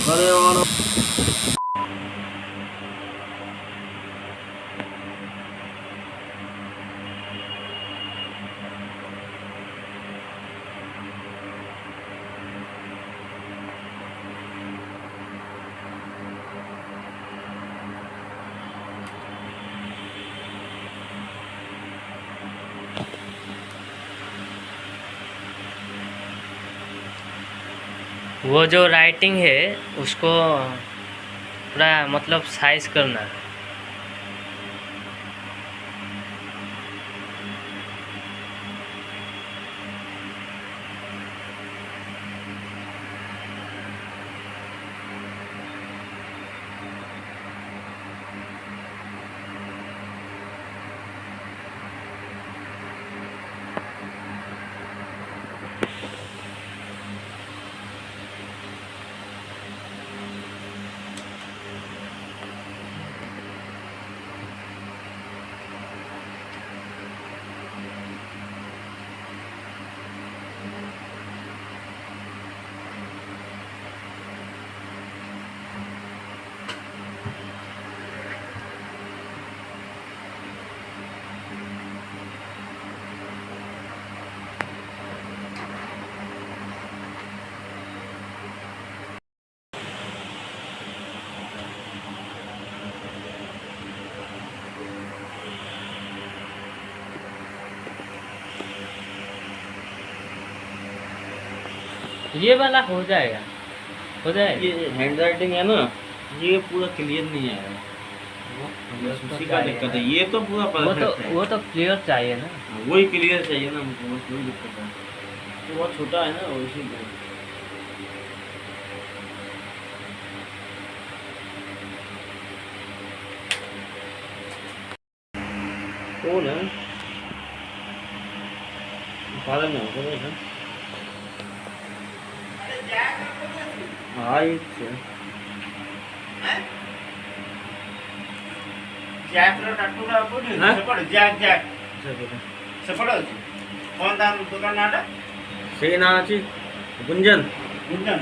करे वालों वो जो राइटिंग है उसको पूरा मतलब साइज करना। ये वाला हो जाएगा, हो जाएगा। ये हैंड राइटिंग है ना, ये पूरा क्लियर नहीं आया, उसी का दिक्कत है। ये तो पूरा परफेक्ट है। वो तो क्लियर चाहिए ना। वही क्लियर चाहिए ना हमको, बस वही दिक्कत है। तो बहुत छोटा है ना, और इसीलिए कौन है फादर में कौन है? हाँ ये से ना अच्छी Gunjan Gunjan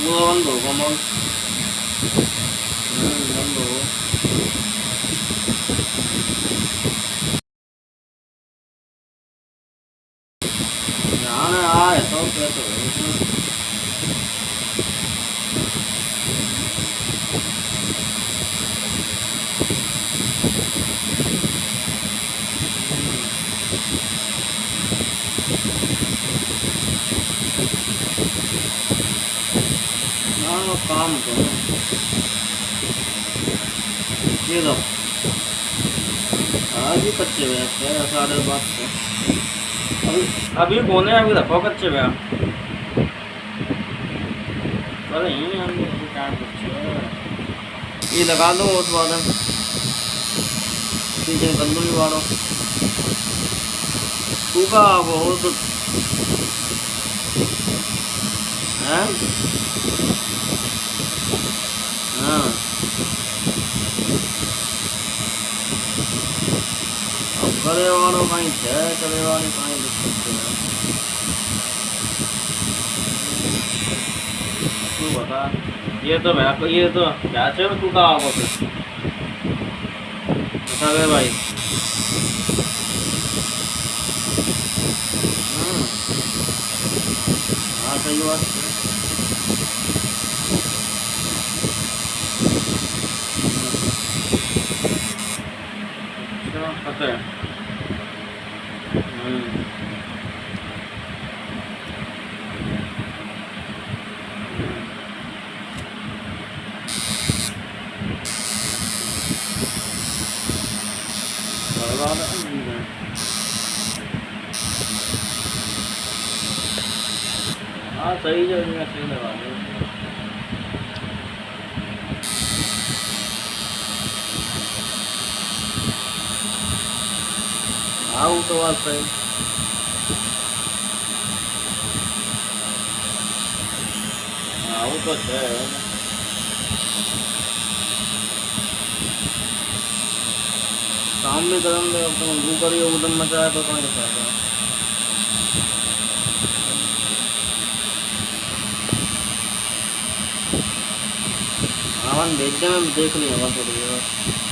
mua bánh đồ con ơi, bánh đồ nhỏ nó ai tốt cho tụi nó con của ये लो आज ही कच्चे हुए हैं, साढ़े बात से अभी बोने अभी रखो कच्चे हुए अरे हम क्या कच्चे ये लगा दो उस बाद पीछे तंदूरी वालों सूखा बहुत है। हाँ करे वालों कहीं है, करे वाले कहीं दिख सकते हैं। तू बता। ये तो भैंस है तू कहाँ होगा फिर? बता गए भाई। हाँ सही बात है। अच्छा पता है। हाँ सही जगह सही लगा दो। हाँ वो तो बात सही। हाँ वो तो है। काम भी करम दे तुम वो करिए उदम मचाया तो कौन फायदा। हाँ भेज दे मैं देख लिया थोड़ी देर।